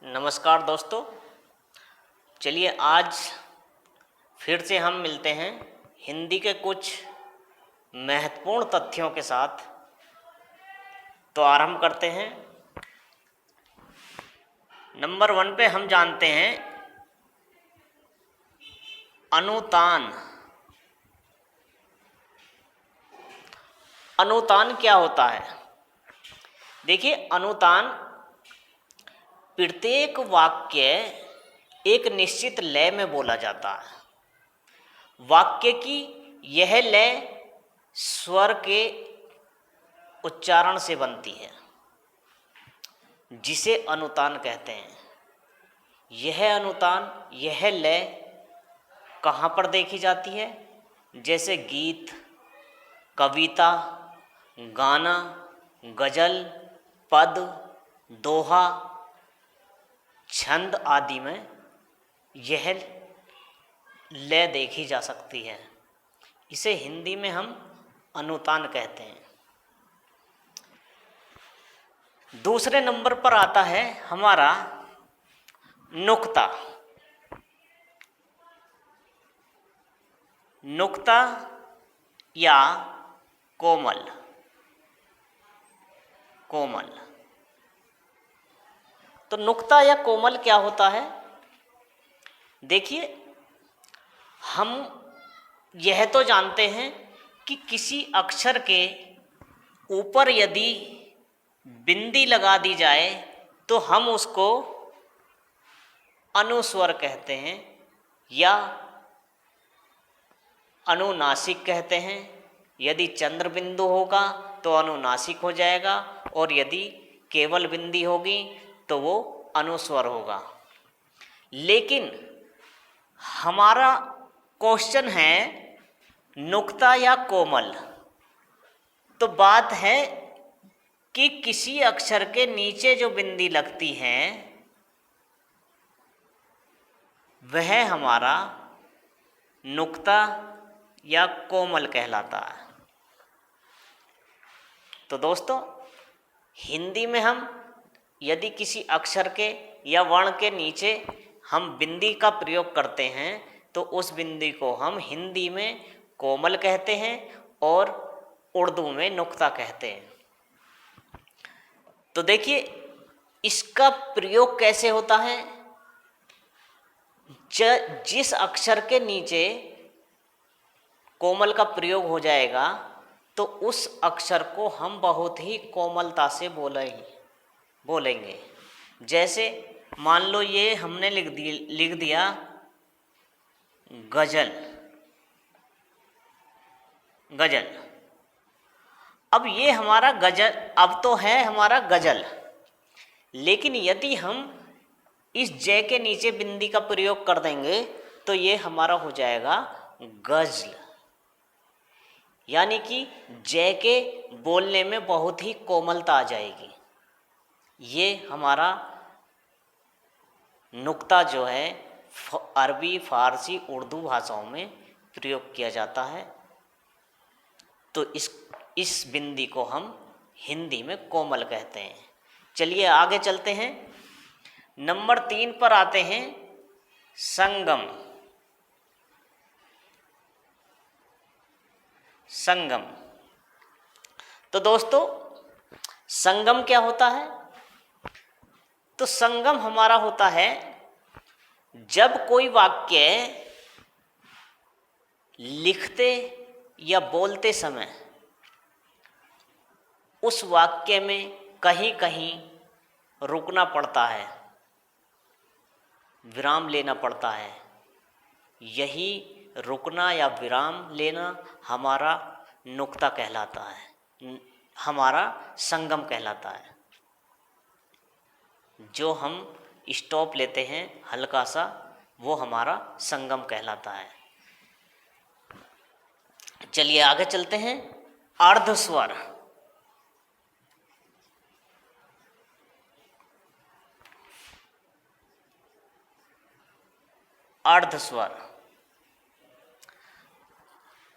नमस्कार दोस्तों। चलिए आज फिर से हम मिलते हैं हिंदी के कुछ महत्वपूर्ण तथ्यों के साथ। तो आरंभ करते हैं। नंबर 1 पे हम जानते हैं अनुतान। अनुतान क्या होता है? देखिए, अनुतान प्रत्येक वाक्य एक निश्चित लय में बोला जाता है। वाक्य की यह लय स्वर के उच्चारण से बनती है, जिसे अनुतान कहते हैं। यह अनुतान, यह लय कहाँ पर देखी जाती है? जैसे गीत, कविता, गाना, गजल, पद, दोहा, छंद आदि में यह लय देखी जा सकती है। इसे हिंदी में हम अनुतान कहते हैं। दूसरे नंबर पर आता है हमारा नुक्ता। नुक्ता या कोमल। तो नुक्ता या कोमल क्या होता है? देखिए, हम यह तो जानते हैं कि किसी अक्षर के ऊपर यदि बिंदी लगा दी जाए तो हम उसको अनुस्वर कहते हैं या अनुनासिक कहते हैं। यदि चंद्र बिंदु होगा तो अनुनासिक हो जाएगा, और यदि केवल बिंदी होगी तो वो अनुस्वर होगा। लेकिन हमारा क्वेश्चन है नुक्ता या कोमल। तो बात है कि किसी अक्षर के नीचे जो बिंदी लगती है वह हमारा नुक्ता या कोमल कहलाता है। तो दोस्तों, हिंदी में हम यदि किसी अक्षर के या वर्ण के नीचे हम बिंदी का प्रयोग करते हैं तो उस बिंदी को हम हिंदी में कोमल कहते हैं और उर्दू में नुक्ता कहते हैं। तो देखिए, इसका प्रयोग कैसे होता है? जिस अक्षर के नीचे कोमल का प्रयोग हो जाएगा तो उस अक्षर को हम बहुत ही कोमलता से बोलेंगे। जैसे मान लो ये हमने लिख दिया गजल। अब ये हमारा गजल, अब तो है हमारा गजल। लेकिन यदि हम इस जय के नीचे बिंदी का प्रयोग कर देंगे तो ये हमारा हो जाएगा गजल। यानी कि जय के बोलने में बहुत ही कोमलता आ जाएगी। ये हमारा नुक्ता जो है अरबी, फारसी, उर्दू भाषाओं में प्रयोग किया जाता है। तो इस बिंदी को हम हिंदी में कोमल कहते हैं। चलिए आगे चलते हैं। नंबर 3 पर आते हैं संगम। तो दोस्तों, संगम क्या होता है? तो संगम हमारा होता है जब कोई वाक्य लिखते या बोलते समय उस वाक्य में कहीं कहीं रुकना पड़ता है, विराम लेना पड़ता है। यही रुकना या विराम लेना हमारा नुक्ता कहलाता है, हमारा संगम कहलाता है। जो हम स्टॉप लेते हैं हल्का सा, वो हमारा संगम कहलाता है। चलिए आगे चलते हैं। अर्धस्वर।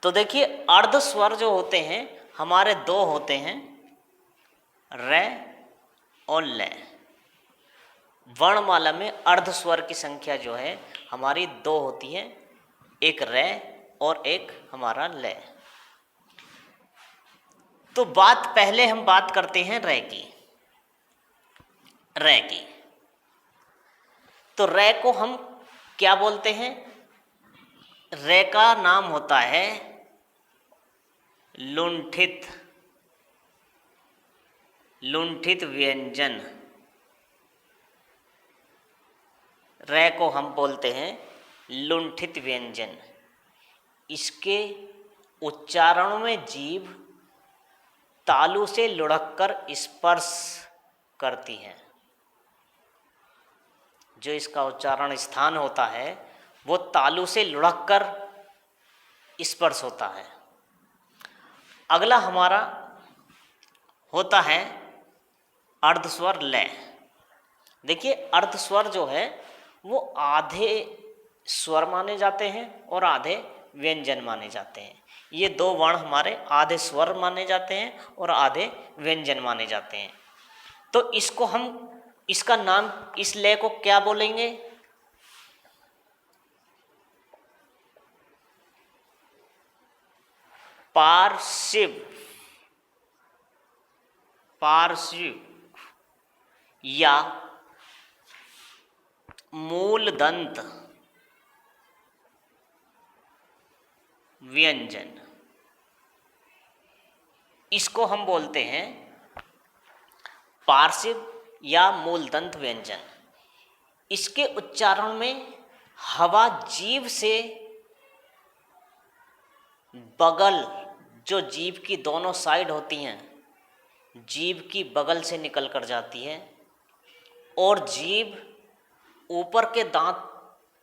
तो देखिए, अर्धस्वर जो होते हैं हमारे 2 होते हैं, रे और ले। वर्णमाला में अर्ध स्वर की संख्या जो है हमारी 2 होती है, एक रे और एक हमारा ले। तो पहले हम बात करते हैं रे की। तो रे को हम क्या बोलते हैं? रे का नाम होता है लुंठित व्यंजन। रे को हम बोलते हैं लुंठित व्यंजन। इसके उच्चारण में जीभ तालु से लुढ़ककर स्पर्श करती है। जो इसका उच्चारण स्थान होता है वो तालु से लुढ़ककर स्पर्श होता है। अगला हमारा होता है अर्धस्वर ले। देखिए अर्धस्वर जो है वो आधे स्वर माने जाते हैं और आधे व्यंजन माने जाते हैं। ये 2 वर्ण हमारे आधे स्वर माने जाते हैं और आधे व्यंजन माने जाते हैं। तो इसका नाम, इस लय को क्या बोलेंगे? पार्श्व या मूलदंत व्यंजन। इसको हम बोलते हैं पार्श्व या मूलदंत व्यंजन। इसके उच्चारण में हवा जीभ से बगल, जो जीभ की दोनों साइड होती हैं, जीभ की बगल से निकल कर जाती है और जीभ ऊपर के दांत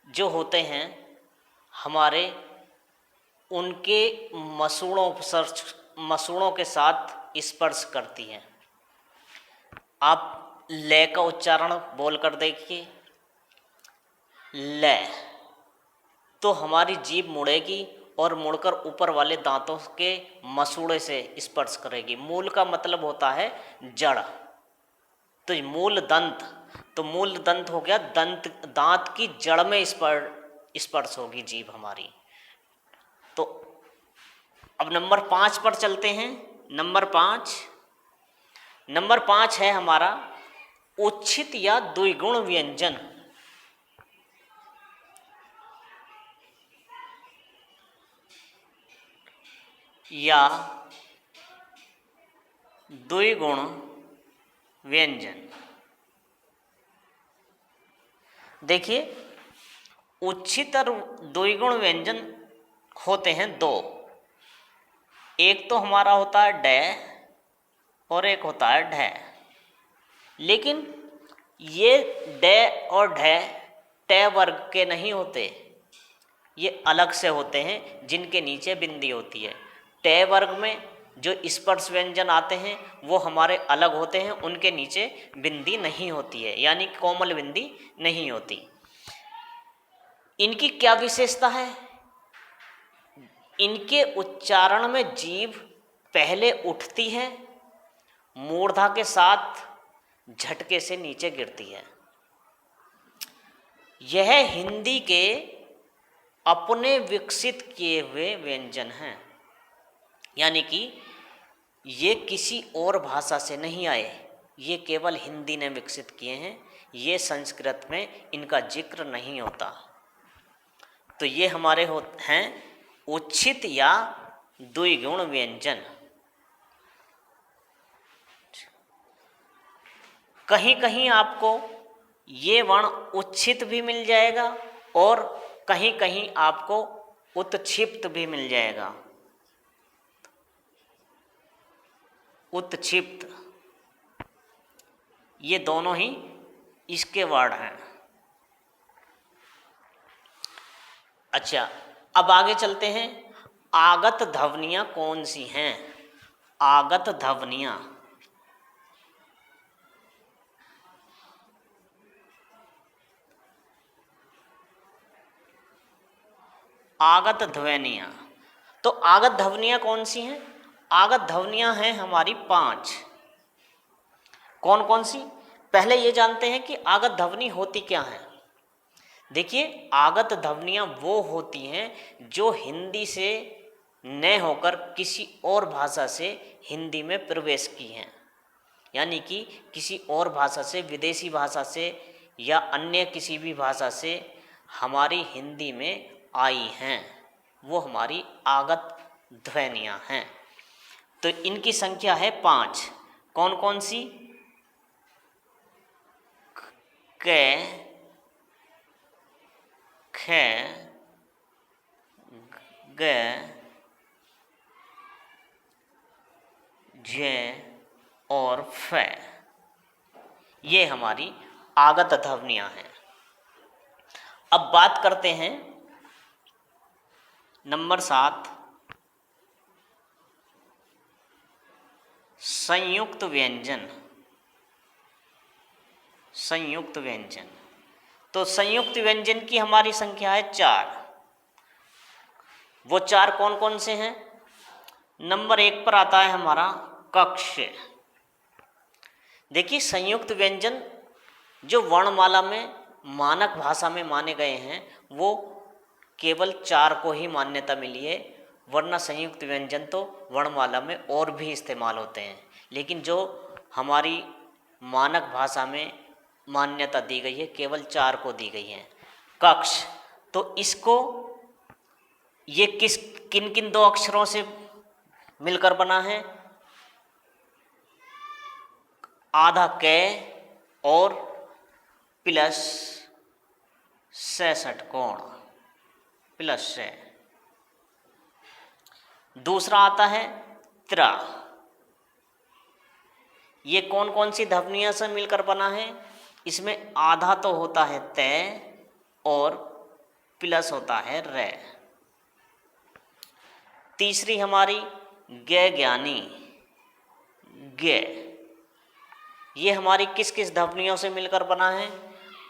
जो होते हैं हमारे, उनके मसूड़ों के साथ स्पर्श करती है। आप ले का उच्चारण बोल कर देखिए, ले, तो हमारी जीभ मुड़ेगी और मुड़कर ऊपर वाले दांतों के मसूड़े से स्पर्श करेगी। मूल का मतलब होता है जड़, तो मूल दंत, तो मूल दंत हो गया दांत की जड़ में स्पर्श होगी जीभ हमारी। तो अब नंबर 5 पर चलते हैं। नंबर 5 है हमारा उच्छित या द्विगुण व्यंजन। या द्विगुण व्यंजन। देखिए उच्छित और द्विगुण व्यंजन होते हैं 2। एक तो हमारा होता है डे और एक होता है ढे। लेकिन ये डे और ढे टे वर्ग के नहीं होते, ये अलग से होते हैं जिनके नीचे बिंदी होती है। टे वर्ग में जो स्पर्श व्यंजन आते हैं वो हमारे अलग होते हैं, उनके नीचे बिंदी नहीं होती है, यानी कोमल बिंदी नहीं होती। इनकी क्या विशेषता है? इनके उच्चारण में जीभ पहले उठती है, मूर्धा के साथ झटके से नीचे गिरती है। यह हिंदी के अपने विकसित किए हुए व्यंजन हैं, यानी कि ये किसी और भाषा से नहीं आए, ये केवल हिंदी ने विकसित किए हैं। ये संस्कृत में इनका जिक्र नहीं होता। तो ये हमारे हैं उच्छित या द्विगुण व्यंजन। कहीं कहीं आपको ये वर्ण उच्छित भी मिल जाएगा और कहीं कहीं आपको उत्क्षिप्त भी मिल जाएगा। उत्क्षिप्त, ये दोनों ही इसके वर्ण हैं। अच्छा, अब आगे चलते हैं। आगत ध्वनियाँ कौन सी हैं? आगत ध्वनियाँ, आगत ध्वनियाँ। तो आगत ध्वनियाँ कौन सी हैं? आगत ध्वनियाँ हैं हमारी 5। कौन कौन सी? पहले ये जानते हैं कि आगत ध्वनि होती क्या है। देखिए, आगत ध्वनियाँ वो होती हैं जो हिंदी से न होकर किसी और भाषा से हिंदी में प्रवेश की हैं, यानी कि किसी और भाषा से, विदेशी भाषा से या अन्य किसी भी भाषा से हमारी हिंदी में आई हैं, वो हमारी आगत ध्वनियाँ हैं। तो इनकी संख्या है 5। कौन कौन सी? क, ख, ग, झ और फ। ये हमारी आगत ध्वनियाँ हैं। अब बात करते हैं नंबर 7, संयुक्त व्यंजन। संयुक्त व्यंजन, तो संयुक्त व्यंजन की हमारी संख्या है 4। वो 4 कौन कौन से हैं? नंबर 1 पर आता है हमारा कक्ष। देखिए, संयुक्त व्यंजन जो वर्णमाला में मानक भाषा में माने गए हैं वो केवल 4 को ही मान्यता मिली है, वरना संयुक्त व्यंजन तो वर्णमाला में और भी इस्तेमाल होते हैं, लेकिन जो हमारी मानक भाषा में मान्यता दी गई है केवल 4 को दी गई है। कक्ष, तो इसको ये किन किन 2 अक्षरों से मिलकर बना है? आधा क और प्लस 66 कोण प्लस से। दूसरा आता है त्रा। ये कौन कौन सी ध्वनियों से मिलकर बना है? इसमें आधा तो होता है तय और प्लस होता है रे। तीसरी हमारी गे ज्ञानी। गे, ये हमारी किस किस ध्वनियों से मिलकर बना है?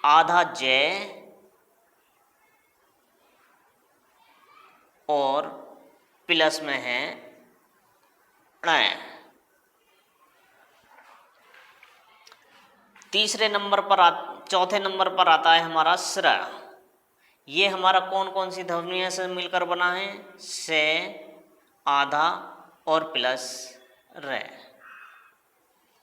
आधा जय और प्लस में है ण। चौथे नंबर पर आता है हमारा स्र। ये हमारा कौन कौन सी ध्वनियों से मिलकर बना है? से, आधा और प्लस रे।